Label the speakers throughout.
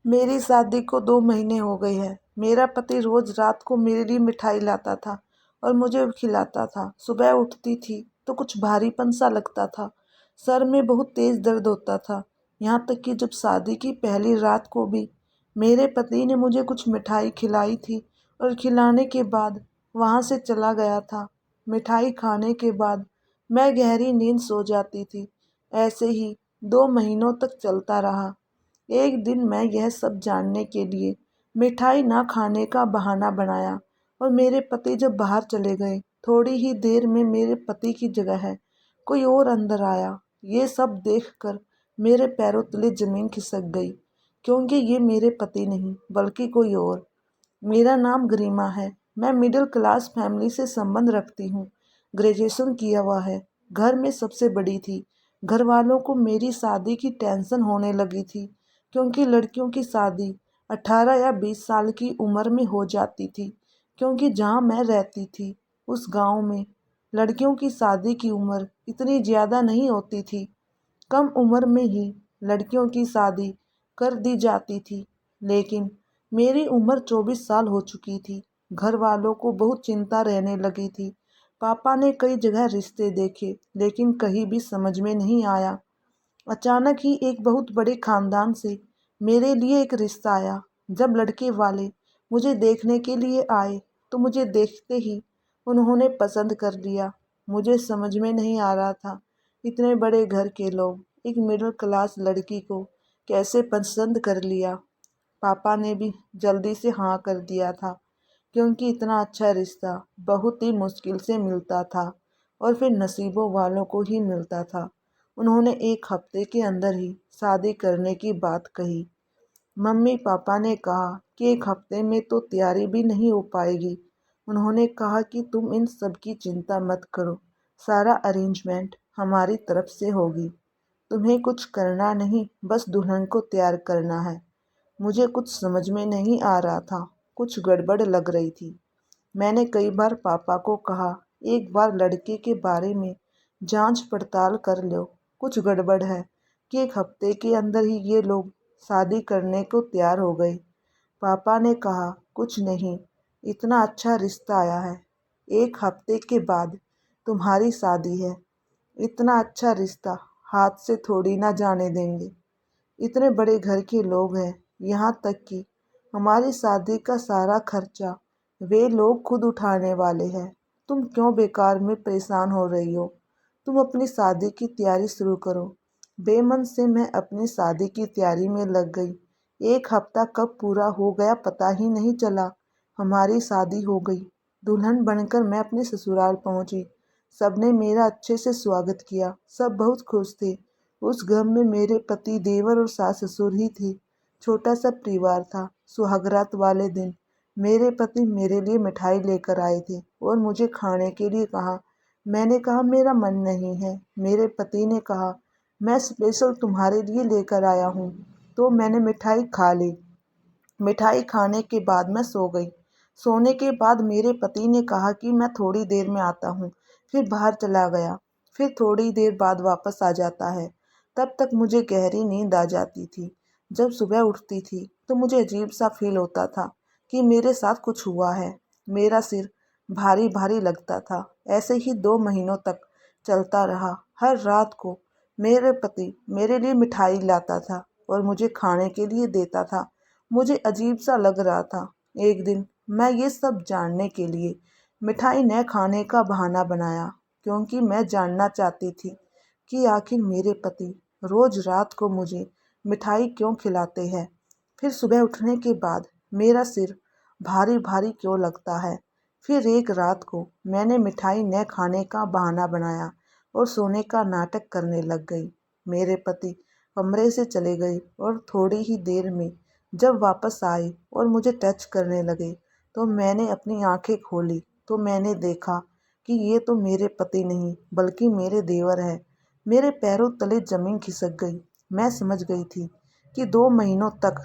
Speaker 1: मेरी शादी को 2 महीने हो गए हैं। मेरा पति रोज रात को मेरे लिए मिठाई लाता था और मुझे खिलाता था। सुबह उठती थी तो कुछ भारीपन सा लगता था। सर में बहुत तेज दर्द होता था। यहाँ तक कि जब शादी की पहली रात को भी मेरे पति ने मुझे कुछ मिठाई खिलाई थी और खिलाने के बाद वहाँ से चला गया था। मिठाई खाने के बाद मैं गहरी नींद सो जाती थी। ऐसे ही 2 महीनों तक चलता रहा। एक दिन मैं यह सब जानने के लिए मिठाई ना खाने का बहाना बनाया और मेरे पति जब बाहर चले गए, थोड़ी ही देर में मेरे पति की जगह है कोई और अंदर आया। ये सब देखकर मेरे पैरों तले जमीन खिसक गई, क्योंकि ये मेरे पति नहीं बल्कि कोई और। मेरा नाम गरिमा है। मैं मिडिल क्लास फैमिली से संबंध रखती हूँ। ग्रेजुएशन किया हुआ है। घर में सबसे बड़ी थी। घर वालों को मेरी शादी की टेंशन होने लगी थी, क्योंकि लड़कियों की शादी 18 या 20 साल की उम्र में हो जाती थी। क्योंकि जहाँ मैं रहती थी उस गांव में लड़कियों की शादी की उम्र इतनी ज़्यादा नहीं होती थी। कम उम्र में ही लड़कियों की शादी कर दी जाती थी। लेकिन मेरी उम्र 24 साल हो चुकी थी। घर वालों को बहुत चिंता रहने लगी थी। पापा ने कई जगह रिश्ते देखे, लेकिन कहीं भी समझ में नहीं आया। अचानक ही एक बहुत बड़े खानदान से मेरे लिए एक रिश्ता आया। जब लड़के वाले मुझे देखने के लिए आए तो मुझे देखते ही उन्होंने पसंद कर लिया। मुझे समझ में नहीं आ रहा था इतने बड़े घर के लोग एक मिडिल क्लास लड़की को कैसे पसंद कर लिया। पापा ने भी जल्दी से हाँ कर दिया था, क्योंकि इतना अच्छा रिश्ता बहुत ही मुश्किल से मिलता था और फिर नसीबों वालों को ही मिलता था। उन्होंने 1 हफ्ते के अंदर ही शादी करने की बात कही। मम्मी पापा ने कहा कि 1 हफ्ते में तो तैयारी भी नहीं हो पाएगी। उन्होंने कहा कि तुम इन सब की चिंता मत करो, सारा अरेंजमेंट हमारी तरफ से होगी। तुम्हें कुछ करना नहीं, बस दुल्हन को तैयार करना है। मुझे कुछ समझ में नहीं आ रहा था, कुछ गड़बड़ लग रही थी। मैंने कई बार पापा को कहा, एक बार लड़के के बारे में जांच पड़ताल कर लो, कुछ गड़बड़ है कि 1 हफ्ते के अंदर ही ये लोग शादी करने को तैयार हो गए। पापा ने कहा, कुछ नहीं, इतना अच्छा रिश्ता आया है, 1 हफ्ते के बाद तुम्हारी शादी है। इतना अच्छा रिश्ता हाथ से थोड़ी ना जाने देंगे। इतने बड़े घर के लोग हैं, यहाँ तक कि हमारी शादी का सारा खर्चा वे लोग खुद उठाने वाले हैं। तुम क्यों बेकार में परेशान हो रही हो? तुम अपनी शादी की तैयारी शुरू करो। बेमन से मैं अपनी शादी की तैयारी में लग गई। 1 हफ्ता कब पूरा हो गया पता ही नहीं चला। हमारी शादी हो गई। दुल्हन बनकर मैं अपने ससुराल पहुंची। सबने मेरा अच्छे से स्वागत किया। सब बहुत खुश थे। उस घर में मेरे पति, देवर और सास ससुर ही थे। छोटा सा परिवार था। सुहागरात वाले दिन मेरे पति मेरे लिए मिठाई लेकर आए थे और मुझे खाने के लिए कहा। मैंने कहा मेरा मन नहीं है। मेरे पति ने कहा मैं स्पेशल तुम्हारे लिए लेकर आया हूँ। तो मैंने मिठाई खा ली। मिठाई खाने के बाद मैं सो गई। सोने के बाद मेरे पति ने कहा कि मैं थोड़ी देर में आता हूँ, फिर बाहर चला गया। फिर थोड़ी देर बाद वापस आ जाता है। तब तक मुझे गहरी नींद आ जाती थी। जब सुबह उठती थी तो मुझे अजीब सा फील होता था कि मेरे साथ कुछ हुआ है। मेरा सिर भारी भारी लगता था। ऐसे ही 2 महीनों तक चलता रहा। हर रात को मेरे पति मेरे लिए मिठाई लाता था और मुझे खाने के लिए देता था। मुझे अजीब सा लग रहा था। एक दिन मैं ये सब जानने के लिए मिठाई न खाने का बहाना बनाया, क्योंकि मैं जानना चाहती थी कि आखिर मेरे पति रोज रात को मुझे मिठाई क्यों खिलाते हैं। फिर सुबह उठने के बाद मेरा सिर भारी भारी क्यों लगता है। फिर एक रात को मैंने मिठाई न खाने का बहाना बनाया और सोने का नाटक करने लग गई। मेरे पति कमरे से चले गए और थोड़ी ही देर में जब वापस आए और मुझे टच करने लगे तो मैंने अपनी आंखें खोली तो मैंने देखा कि ये तो मेरे पति नहीं बल्कि मेरे देवर हैं। मेरे पैरों तले जमीन खिसक गई। मैं समझ गई थी कि 2 महीनों तक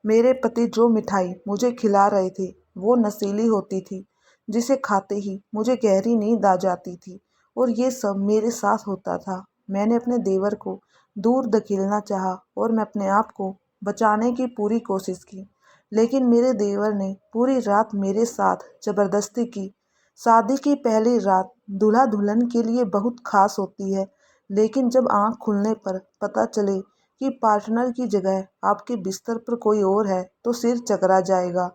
Speaker 1: मेरे पति जो मिठाई मुझे खिला रहे थे वो नशीली होती थी, जिसे खाते ही मुझे गहरी नींद आ जाती थी। और ये सब मेरे साथ होता था। मैंने अपने देवर को दूर धकेलना चाहा और मैं अपने आप को बचाने की पूरी कोशिश की, लेकिन मेरे देवर ने पूरी रात मेरे साथ ज़बरदस्ती की। शादी की पहली रात दूल्हा दुल्हन के लिए बहुत खास होती है, लेकिन जब आँख खुलने पर पता चले कि पार्टनर की जगह आपके बिस्तर पर कोई और है तो सिर चकरा जाएगा।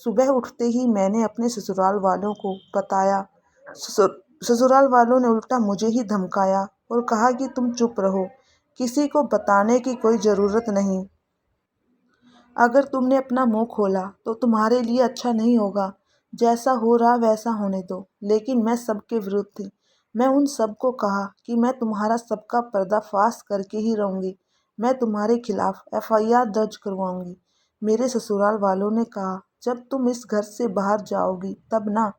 Speaker 1: सुबह उठते ही मैंने अपने ससुराल वालों को बताया। ससुराल वालों ने उल्टा मुझे ही धमकाया और कहा कि तुम चुप रहो, किसी को बताने की कोई ज़रूरत नहीं। अगर तुमने अपना मुंह खोला तो तुम्हारे लिए अच्छा नहीं होगा। जैसा हो रहा वैसा होने दो। लेकिन मैं सबके विरुद्ध थी। मैं उन सबको कहा कि मैं तुम्हारा सबका पर्दाफाश करके ही रहूँगी। मैं तुम्हारे खिलाफ एफआईआर दर्ज करवाऊँगी। मेरे ससुराल वालों ने कहा, जब तुम इस घर से बाहर जाओगी तब ना।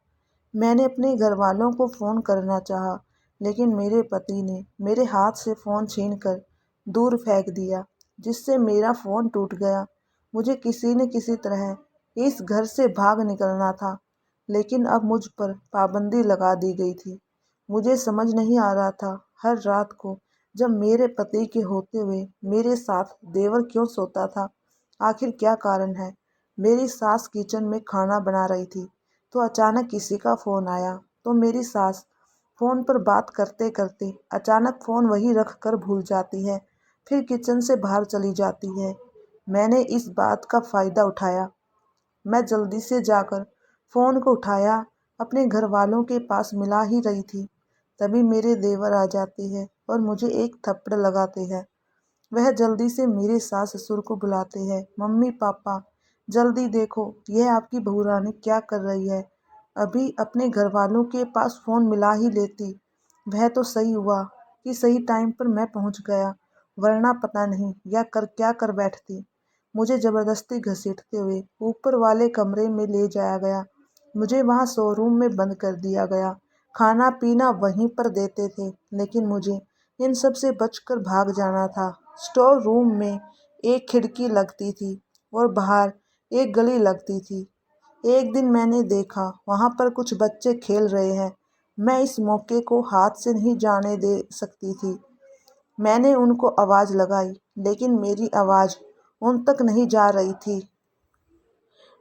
Speaker 1: मैंने अपने घर वालों को फ़ोन करना चाहा, लेकिन मेरे पति ने मेरे हाथ से फ़ोन छीनकर दूर फेंक दिया, जिससे मेरा फ़ोन टूट गया। मुझे किसी न किसी तरह इस घर से भाग निकलना था, लेकिन अब मुझ पर पाबंदी लगा दी गई थी। मुझे समझ नहीं आ रहा था हर रात को जब मेरे पति के होते हुए मेरे साथ देवर क्यों सोता था। आखिर क्या कारण है। मेरी सास किचन में खाना बना रही थी तो अचानक किसी का फ़ोन आया। तो मेरी सास फ़ोन पर बात करते करते अचानक फ़ोन वहीं रख कर भूल जाती है, फिर किचन से बाहर चली जाती है। मैंने इस बात का फ़ायदा उठाया। मैं जल्दी से जाकर फ़ोन को उठाया, अपने घर वालों के पास मिला ही रही थी, तभी मेरे देवर आ जाते हैं और मुझे एक थप्पड़ लगाते हैं। वह जल्दी से मेरे सास ससुर को बुलाते हैं। मम्मी पापा, जल्दी देखो यह आपकी बहू रानी क्या कर रही है। अभी अपने घर वालों के पास फ़ोन मिला ही लेती। वह तो सही हुआ कि सही टाइम पर मैं पहुंच गया, वरना पता नहीं यह कर क्या कर बैठती। मुझे ज़बरदस्ती घसीटते हुए ऊपर वाले कमरे में ले जाया गया। मुझे वहां शोरूम में बंद कर दिया गया। खाना पीना वहीं पर देते थे, लेकिन मुझे इन सब से बचकर भाग जाना था। स्टोर रूम में एक खिड़की लगती थी और बाहर एक गली लगती थी। एक दिन मैंने देखा वहां पर कुछ बच्चे खेल रहे हैं। मैं इस मौके को हाथ से नहीं जाने दे सकती थी। मैंने उनको आवाज़ लगाई, लेकिन मेरी आवाज़ उन तक नहीं जा रही थी।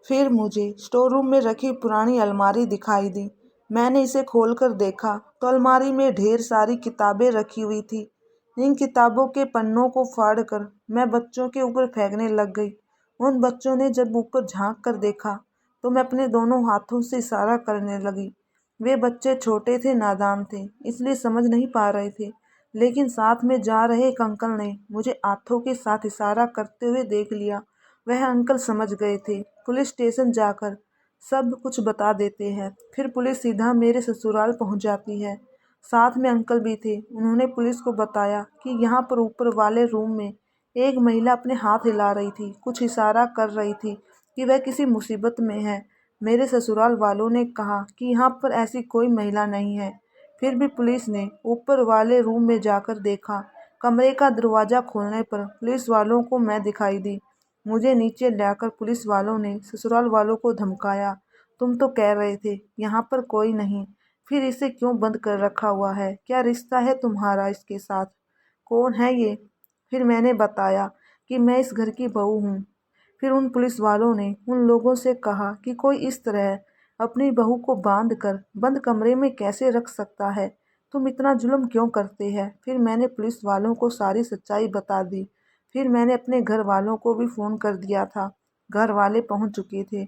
Speaker 1: फिर मुझे स्टोर रूम में रखी पुरानी अलमारी दिखाई दी। मैंने इसे खोलकर देखा तो अलमारी में ढेर सारी किताबें रखी हुई थी। इन किताबों के पन्नों को फाड़कर मैं बच्चों के ऊपर फेंकने लग गई। उन बच्चों ने जब ऊपर झांक कर देखा तो मैं अपने दोनों हाथों से इशारा करने लगी। वे बच्चे छोटे थे, नादान थे, इसलिए समझ नहीं पा रहे थे, लेकिन साथ में जा रहे एक अंकल ने मुझे हाथों के साथ इशारा करते हुए देख लिया। वह अंकल समझ गए थे। पुलिस स्टेशन जाकर सब कुछ बता देते हैं। फिर पुलिस सीधा मेरे ससुराल पहुंच जाती है। साथ में अंकल भी थे। उन्होंने पुलिस को बताया कि यहाँ पर ऊपर वाले रूम में एक महिला अपने हाथ हिला रही थी, कुछ इशारा कर रही थी कि वह किसी मुसीबत में है। मेरे ससुराल वालों ने कहा कि यहाँ पर ऐसी कोई महिला नहीं है। फिर भी पुलिस ने ऊपर वाले रूम में जाकर देखा। कमरे का दरवाज़ा खोलने पर पुलिस वालों को मैं दिखाई दी। मुझे नीचे लाकर पुलिस वालों ने ससुराल वालों को धमकाया। तुम तो कह रहे थे यहाँ पर कोई नहीं, फिर इसे क्यों बंद कर रखा हुआ है? क्या रिश्ता है तुम्हारा इसके साथ? कौन है ये? फिर मैंने बताया कि मैं इस घर की बहू हूँ। फिर उन पुलिस वालों ने उन लोगों से कहा कि कोई इस तरह अपनी बहू को बांध कर बंद कमरे में कैसे रख सकता है? तुम इतना जुल्म क्यों करते हैं? फिर मैंने पुलिस वालों को सारी सच्चाई बता दी। फिर मैंने अपने घर वालों को भी फ़ोन कर दिया था। घर वाले पहुंच चुके थे।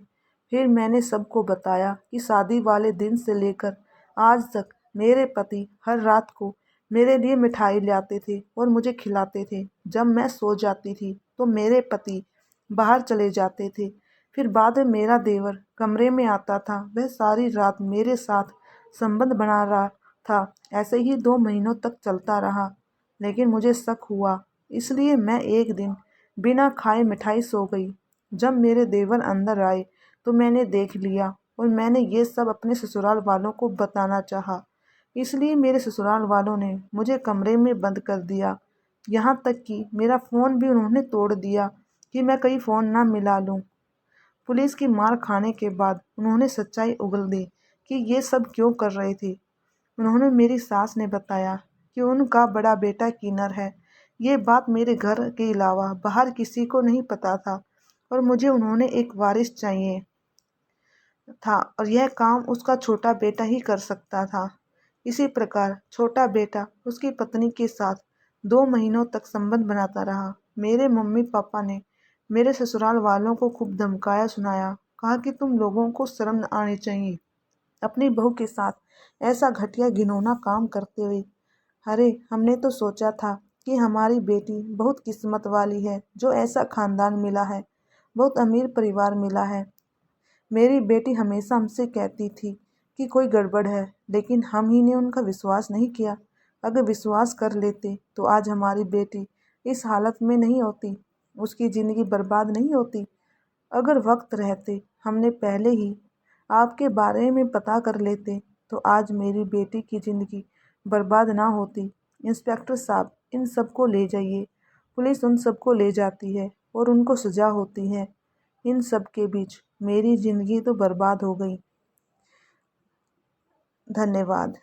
Speaker 1: फिर मैंने सबको बताया कि शादी वाले दिन से लेकर आज तक मेरे पति हर रात को मेरे लिए मिठाई लाते थे और मुझे खिलाते थे। जब मैं सो जाती थी तो मेरे पति बाहर चले जाते थे। फिर बाद में मेरा देवर कमरे में आता था। वह सारी रात मेरे साथ संबंध बना रहा था। ऐसे ही 2 महीनों तक चलता रहा, लेकिन मुझे शक हुआ, इसलिए मैं एक दिन बिना खाए मिठाई सो गई। जब मेरे देवर अंदर आए तो मैंने देख लिया और मैंने ये सब अपने ससुराल वालों को बताना चाहा। इसलिए मेरे ससुराल वालों ने मुझे कमरे में बंद कर दिया। यहाँ तक कि मेरा फ़ोन भी उन्होंने तोड़ दिया कि मैं कहीं फ़ोन ना मिला लूँ। पुलिस की मार खाने के बाद उन्होंने सच्चाई उगल दी कि ये सब क्यों कर रहे थे। उन्होंने मेरी सास ने बताया कि उनका बड़ा बेटा किन्नर है, ये बात मेरे घर के अलावा बाहर किसी को नहीं पता था और मुझे उन्होंने एक वारिस चाहिए था और यह काम उसका छोटा बेटा ही कर सकता था। इसी प्रकार छोटा बेटा उसकी पत्नी के साथ 2 महीनों तक संबंध बनाता रहा। मेरे मम्मी पापा ने मेरे ससुराल वालों को खूब धमकाया सुनाया, कहा कि तुम लोगों को शर्म आनी चाहिए अपनी बहू के साथ ऐसा घटिया घिनौना काम करते हुए। अरे हमने तो सोचा था कि हमारी बेटी बहुत किस्मत वाली है जो ऐसा खानदान मिला है, बहुत अमीर परिवार मिला है। मेरी बेटी हमेशा हमसे कहती थी कि कोई गड़बड़ है, लेकिन हम ही ने उनका विश्वास नहीं किया। अगर विश्वास कर लेते तो आज हमारी बेटी इस हालत में नहीं होती, उसकी ज़िंदगी बर्बाद नहीं होती। अगर वक्त रहते हमने पहले ही आपके बारे में पता कर लेते तो आज मेरी बेटी की ज़िंदगी बर्बाद ना होती। इंस्पेक्टर साहब, इन सबको ले जाइए। पुलिस उन सबको ले जाती है और उनको सज़ा होती है। इन सब के बीच मेरी ज़िंदगी तो बर्बाद हो गई। धन्यवाद।